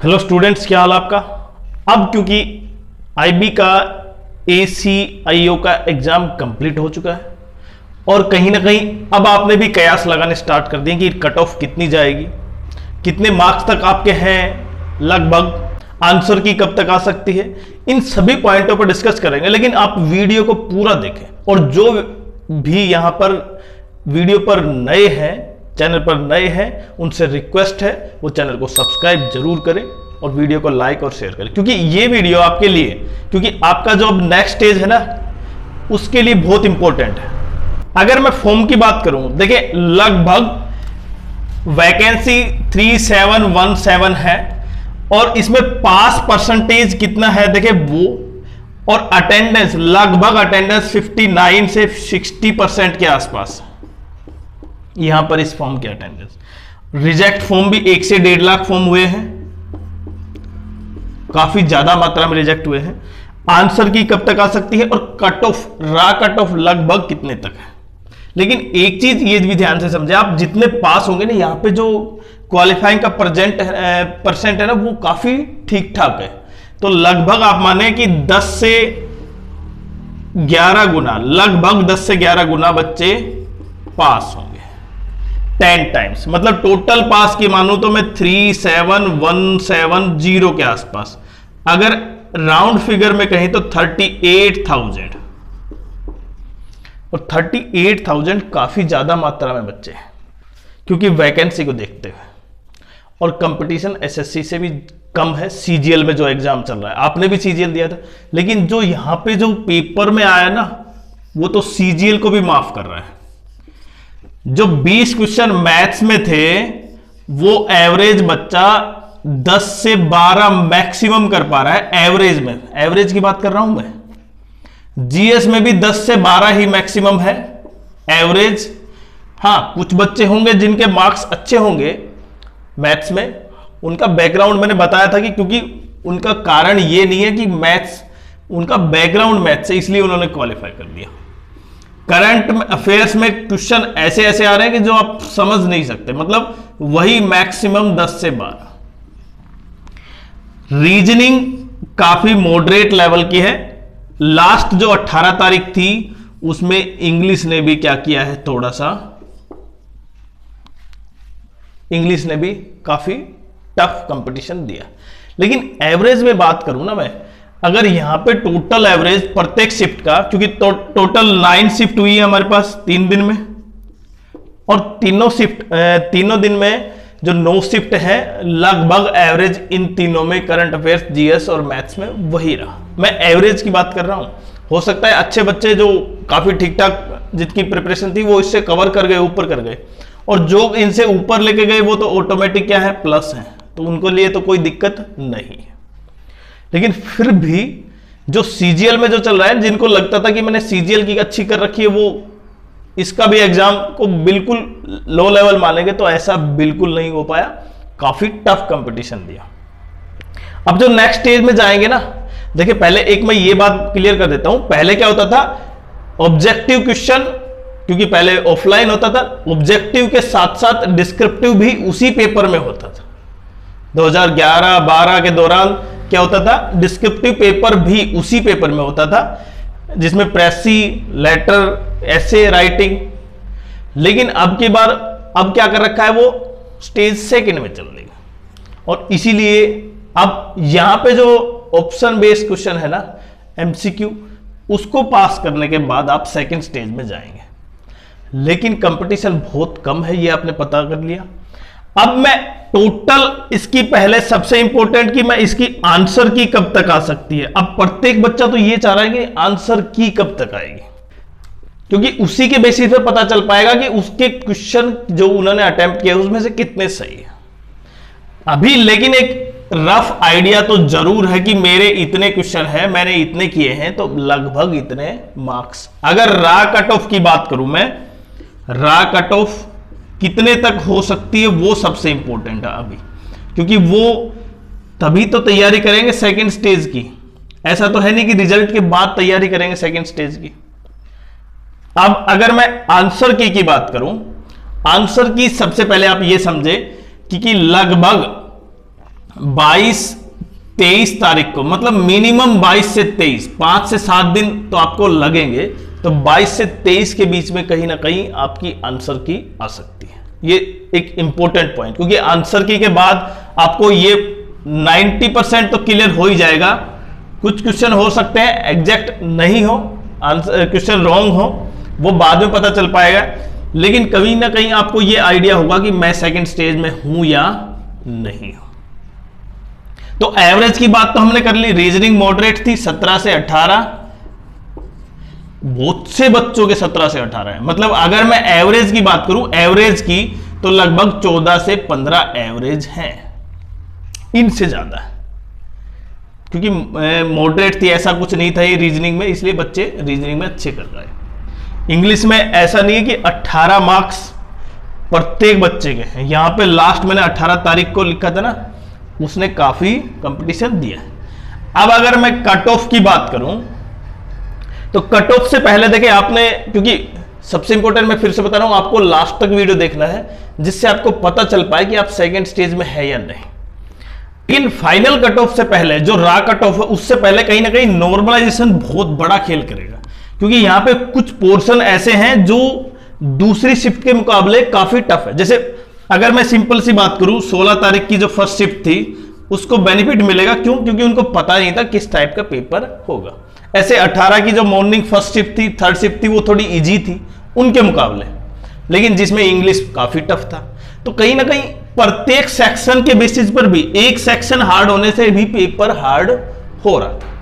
Hello students, क्या हाल आपका। अब क्योंकि आईबी का ACIO का एग्जाम कंप्लीट हो चुका है और कहीं ना कहीं अब आपने भी कयास लगाने स्टार्ट कर दिए कि कट ऑफ कितनी जाएगी, कितने मार्क्स तक आपके हैं, लगभग आंसर की कब तक आ सकती है, इन सभी पॉइंटों पर डिस्कस करेंगे। लेकिन आप वीडियो को पूरा देखें और जो भी यहां पर वीडियो पर नए हैं, चैनल पर नए हैं, उनसे रिक्वेस्ट है वो चैनल को सब्सक्राइब जरूर करें और वीडियो को लाइक और शेयर करें, क्योंकि ये वीडियो आपके लिए, क्योंकि आपका जो अब नेक्स्ट स्टेज है ना, उसके लिए बहुत इंपॉर्टेंट है। अगर मैं फॉर्म की बात करूं, देखिए लगभग वैकेंसी 3717 है और इसमें पास परसेंटेज कितना है देखिए वो, और अटेंडेंस लगभग अटेंडेंस 59 से 60% के आसपास यहां पर इस फॉर्म की अटेंडेंस। रिजेक्ट फॉर्म भी 1 से 1.5 लाख फॉर्म हुए हैं, काफी ज्यादा मात्रा में रिजेक्ट हुए हैं। आंसर की कब तक आ सकती है और कट ऑफ, रा कट ऑफ लगभग कितने तक है। लेकिन एक चीज ये भी ध्यान से समझे, आप जितने पास होंगे ना, यहां पे जो क्वालिफाइंग का परसेंट है ना, वो काफी ठीक ठाक है। तो लगभग आप माने कि 10 से 11 गुना, लगभग 10 से 11 गुना बच्चे पास होंगे 10 टाइम्स। मतलब टोटल पास की मानूं तो मैं 37170 के आसपास, अगर राउंड फिगर में कहें तो 38,000, और 38,000 काफी ज्यादा मात्रा में बच्चे हैं, क्योंकि वैकेंसी को देखते हुए, और कंपटीशन एसएससी से भी कम है। सीजीएल में जो एग्जाम चल रहा है, आपने भी सीजीएल दिया था, लेकिन जो यहां पे जो पेपर में आया ना, वो तो सीजीएल को भी माफ कर रहा है। जो 20 क्वेश्चन मैथ्स में थे, वो एवरेज बच्चा 10 से 12 मैक्सिमम कर पा रहा है। एवरेज में, एवरेज की बात कर रहा हूं मैं। जीएस में भी 10 से 12 ही मैक्सिमम है एवरेज। हां, कुछ बच्चे होंगे जिनके मार्क्स अच्छे होंगे मैथ्स में, उनका बैकग्राउंड मैंने बताया था कि क्योंकि उनका कारण ये नहीं है कि मैथ्स, उनका बैकग्राउंड मैथ्स है, इसलिए उन्होंने क्वालिफाई कर दिया। करंट अफेयर्स में क्वेश्चन ऐसे ऐसे आ रहे हैं कि जो आप समझ नहीं सकते, मतलब वही मैक्सिमम 10 से 12। रीजनिंग काफी मॉडरेट लेवल की है। लास्ट जो 18 तारीख थी उसमें इंग्लिश ने भी क्या किया है, थोड़ा सा इंग्लिश ने भी काफी टफ कंपटीशन दिया। लेकिन एवरेज में बात करूं ना मैं, अगर यहां पे टोटल एवरेज प्रत्येक शिफ्ट का, क्योंकि टोटल 9 शिफ्ट हुई है हमारे पास 3 दिन में, और तीनों दिन में जो 9 शिफ्ट है, लगभग एवरेज इन तीनों में करंट अफेयर्स, जीएस और मैथ्स में वही रहा। मैं एवरेज की बात कर रहा हूं। हो सकता है अच्छे बच्चे जो काफी ठीक ठाक जिनकी प्रिपरेशन थी वो इससे कवर कर गए, ऊपर कर गए, और जो इनसे ऊपर लेके गए वो तो ऑटोमेटिक क्या है, प्लस है, तो उनको लिए तो कोई दिक्कत नहीं है। लेकिन फिर भी जो सीजीएल में जो चल रहा है, जिनको लगता था कि मैंने सीजीएल की अच्छी कर रखी है, वो इसका भी एग्जाम को बिल्कुल लो लेवल मानेंगे, तो ऐसा बिल्कुल नहीं हो पाया। काफी टफ कंपटीशन दिया। अब जो नेक्स्ट स्टेज में जाएंगे ना, देखिए पहले एक मैं ये बात क्लियर कर देता हूं। पहले क्या होता था, ऑब्जेक्टिव क्वेश्चन, क्योंकि पहले ऑफलाइन होता था, ऑब्जेक्टिव के साथ साथ डिस्क्रिप्टिव भी उसी पेपर में होता था। 2011-12 के दौरान क्या होता था, डिस्क्रिप्टिव पेपर भी उसी पेपर में होता था, जिसमें प्रेसी, लेटर, ऐसे राइटिंग। लेकिन अब की बार अब क्या कर रखा है, वो स्टेज सेकंड में चल देगा, और इसीलिए अब यहां पे जो ऑप्शन बेस्ड क्वेश्चन है ना, एमसीक्यू, उसको पास करने के बाद आप सेकंड स्टेज में जाएंगे। लेकिन कंपटीशन बहुत कम है, ये आपने पता कर लिया। अब मैं टोटल इसकी पहले सबसे इंपॉर्टेंट कि मैं इसकी आंसर की कब तक आ सकती है। अब प्रत्येक बच्चा तो ये चाह रहा है कि आंसर की कब तक आएगी, क्योंकि उसी के बेसिस पे पता चल पाएगा कि उसके क्वेश्चन जो उन्होंने अटेम्प्ट किए उसमें से कितने सही है अभी। लेकिन एक रफ आइडिया तो जरूर है कि मेरे इतने क्वेश्चन हैं, मैंने इतने किए हैं, तो लगभग इतने मार्क्स। अगर रा कट ऑफ की बात करूं मैं, रा कट ऑफ कितने तक हो सकती है वो सबसे इंपॉर्टेंट है अभी, क्योंकि वो तभी तो तैयारी करेंगे सेकंड स्टेज की। ऐसा तो है नहीं कि रिजल्ट के बाद तैयारी करेंगे सेकंड स्टेज की। अब अगर मैं आंसर की बात करूं, आंसर की सबसे पहले आप ये समझे कि लगभग 22-23 तारीख को, मतलब मिनिमम 22 से 23, 5 से 7 दिन तो आपको लगेंगे, तो 22 से 23 के बीच में कहीं ना कहीं आपकी आंसर की आ सकती है। ये एक इंपॉर्टेंट पॉइंट, क्योंकि आंसर की के बाद आपको ये 90% तो क्लियर हो ही जाएगा। कुछ क्वेश्चन हो सकते हैं एग्जैक्ट नहीं हो, आंसर क्वेश्चन रॉन्ग हो, वो बाद में पता चल पाएगा, लेकिन कहीं ना कहीं आपको ये आइडिया होगा कि मैं सेकंड स्टेज में हूं या नहीं हूं। तो एवरेज की बात तो हमने कर ली, रीजनिंग मॉडरेट थी 17 से 18, बहुत से बच्चों के 17 से 18 है। मतलब अगर मैं एवरेज की बात करूं, एवरेज की, तो लगभग 14 से 15 एवरेज हैं, इनसे ज्यादा है, क्योंकि मॉडरेट थी, ऐसा कुछ नहीं था ये रीजनिंग में, इसलिए बच्चे रीजनिंग में अच्छे कर रहे हैं। इंग्लिश में ऐसा नहीं है कि 18 मार्क्स प्रत्येक बच्चे के हैं। यहां पे लास्ट मैंने 18 तारीख को लिखा था ना, उसने काफी कंपटीशन दिया है। अब अगर मैं कट ऑफ की बात करूं, तो कट ऑफ से पहले देखिए आपने, क्योंकि सबसे इंपॉर्टेंट मैं फिर से बता रहा हूं, आपको लास्ट तक वीडियो देखना है, जिससे आपको पता चल पाए कि आप सेकंड स्टेज में है या नहीं। लेकिन फाइनल कट ऑफ से पहले, जो रा कट ऑफ है, उससे पहले कहीं ना कहीं नॉर्मलाइजेशन बहुत बड़ा खेल करेगा, क्योंकि यहां पे कुछ पोर्शन ऐसे हैं जो दूसरी शिफ्ट के मुकाबले काफी टफ है। जैसे अगर मैं सिंपल सी बात करूं, 16 तारीख की जो फर्स्ट शिफ्ट थी, उसको बेनिफिट मिलेगा, क्यों? क्योंकि उनको पता नहीं था किस टाइप का पेपर होगा। ऐसे 18 की जो मॉर्निंग फर्स्ट शिफ्ट थी, थर्ड शिफ्ट थी, वो थोड़ी इजी थी उनके मुकाबले, लेकिन जिसमें इंग्लिश काफी टफ था। तो कहीं ना कहीं प्रत्येक सेक्शन के बेसिस पर भी, एक सेक्शन हार्ड होने से भी पेपर हार्ड हो रहा था,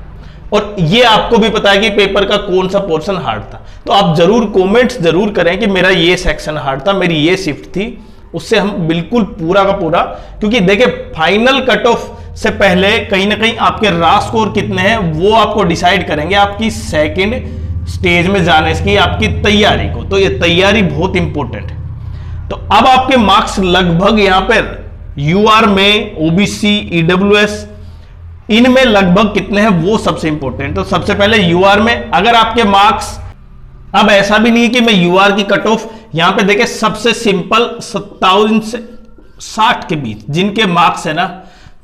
और ये आपको भी पता है कि पेपर का कौन सा पोर्शन हार्ड था। तो आप जरूर कमेंट्स जरूर करें कि मेरा ये सेक्शन हार्ड था, मेरी ये शिफ्ट थी, उससे हम बिल्कुल पूरा का पूरा, क्योंकि देखिए फाइनल कट ऑफ से पहले कहीं ना कहीं आपके रा स्कोर कितने हैं वो आपको डिसाइड करेंगे आपकी सेकंड स्टेज में जाने की आपकी तैयारी को। तो ये तैयारी बहुत इंपॉर्टेंट है। तो अब आपके मार्क्स लगभग यहां पर यूआर में, ओबीसी, ईडब्ल्यूएस, इनमें लगभग कितने हैं वो सबसे इंपॉर्टेंट। तो सबसे पहले यूआर में अगर आपके मार्क्स, अब ऐसा भी नहीं है कि मैं यूआर की कट ऑफ, यहां पे देखें सबसे सिंपल 57 से 60 के बीच जिनके मार्क्स है ना,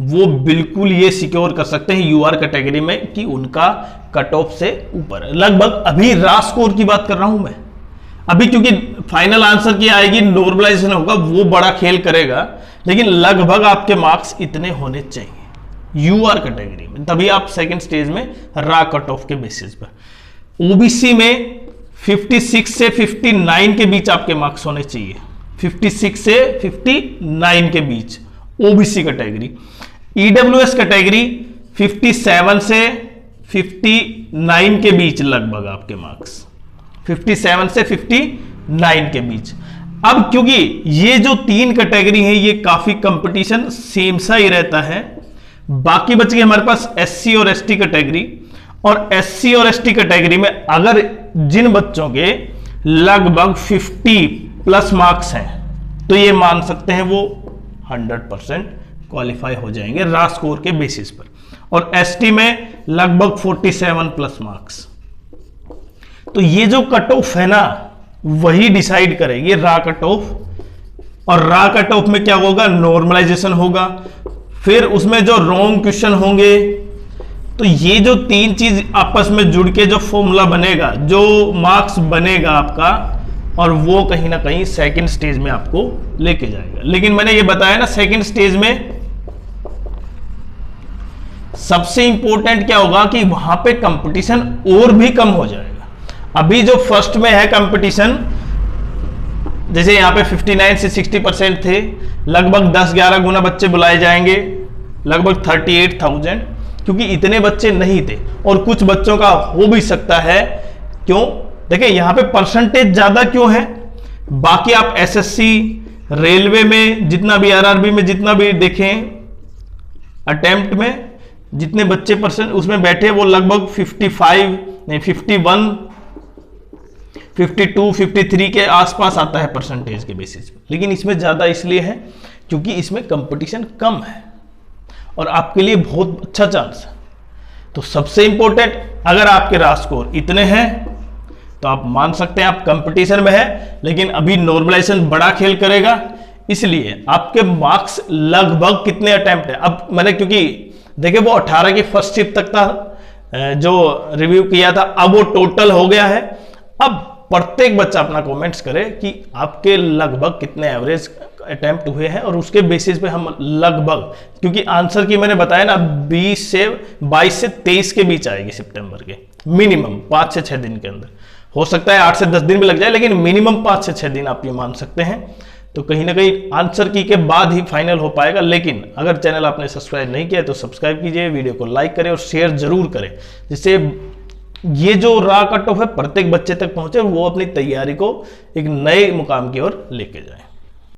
वो बिल्कुल ये सिक्योर कर सकते हैं यूआर कैटेगरी में कि उनका कट ऑफ से ऊपर है। लगभग अभी रा स्कोर की बात कर रहा हूं मैं अभी, क्योंकि फाइनल आंसर की आएगी, नॉर्मलाइजेशन होगा, वो बड़ा खेल करेगा, लेकिन लगभग आपके मार्क्स इतने होने चाहिए यूआर कैटेगरी में, तभी आप सेकंड स्टेज में रा कट ऑफ के बेसिस पर। ओबीसी में 56 से 59 के बीच आपके मार्क्स होने चाहिए, 56 से 59 के बीच ओबीसी कैटेगरी। ईडब्ल्यूएस कैटेगरी 57 से 59 के बीच लगभग आपके मार्क्स, 57 से 59 के बीच। अब क्योंकि ये जो तीन कैटेगरी है ये काफी कंपटीशन सेम सा ही रहता है, बाकी बच गए हमारे पास एससी और एसटी कैटेगरी। और एससी और एसटी कैटेगरी में अगर जिन बच्चों के लगभग 50 प्लस मार्क्स हैं, तो ये मान सकते हैं वो 100% क्वालिफाई हो जाएंगे रा स्कोर के बेसिस पर। और एसटी में लगभग 47 प्लस मार्क्स। तो ये जो कट ऑफ है ना, वही डिसाइड करेगी रा कट ऑफ। और रा कट ऑफ में क्या होगा, नॉर्मलाइजेशन होगा, फिर उसमें जो रॉन्ग क्वेश्चन होंगे। तो ये जो तीन चीज आपस में जुड़ के जो फॉर्मूला बनेगा, जो मार्क्स बनेगा आपका, और वो कहीं ना कहीं सेकंड स्टेज में आपको लेके जाएगा। लेकिन मैंने ये बताया ना, सेकंड स्टेज में सबसे इंपॉर्टेंट क्या होगा कि वहां पे कंपटीशन और भी कम हो जाएगा। अभी जो फर्स्ट में है कंपटीशन, जैसे यहां पे 59 से 60% थे, लगभग 10-11 गुना बच्चे बुलाए जाएंगे, लगभग 38,000, क्योंकि इतने बच्चे नहीं थे। और कुछ बच्चों का हो भी सकता है, क्यों देखिए यहां पे परसेंटेज ज्यादा क्यों है। बाकी आप एसएससी, रेलवे में जितना भी, आरआरबी में जितना भी देखें, अटेम्प्ट में जितने बच्चे परसेंट उसमें बैठे, वो लगभग 55 नहीं 51, 52, 53 के आसपास आता है परसेंटेज के बेसिस पे। लेकिन इसमें ज्यादा इसलिए है क्योंकि इसमें कंपटीशन कम है और आपके लिए बहुत अच्छा चांस है। तो सबसे इंपॉर्टेंट, अगर आपके रा स्कोर इतने हैं तो आप मान सकते हैं आप कंपटीशन में है। लेकिन अभी नॉर्मलाइजेशन बड़ा खेल करेगा, इसलिए आपके मार्क्स लगभग कितने अटेम्प्ट है, अब मैंने क्योंकि देखिए वो 18 की फर्स्ट शिफ्ट तक था जो रिव्यू किया था, अब वो टोटल हो गया है। अब प्रत्येक बच्चा अपना कमेंट्स करे कि आपके लगभग कितने एवरेज अटेम्प्ट हुए हैं, और उसके बेसिस पे हम लगभग, क्योंकि आंसर की मैंने बताया ना 22 से 23 के बीच आएगी सितंबर के, मिनिमम 5 से 6 दिन के अंदर। हो सकता है 8 से 10 दिन भी लग जाए, लेकिन मिनिमम 5 से 6 दिन आप ये मान सकते हैं। तो कहीं ना कहीं आंसर की के बाद ही फाइनल हो पाएगा। लेकिन अगर चैनल आपने सब्सक्राइब नहीं किया तो सब्सक्राइब कीजिए, वीडियो को लाइक करें और शेयर जरूर करें, जिससे ये जो रॉ कट ऑफ है प्रत्येक बच्चे तक पहुंचे और वो अपनी तैयारी को एक नए मुकाम की ओर लेके जाए।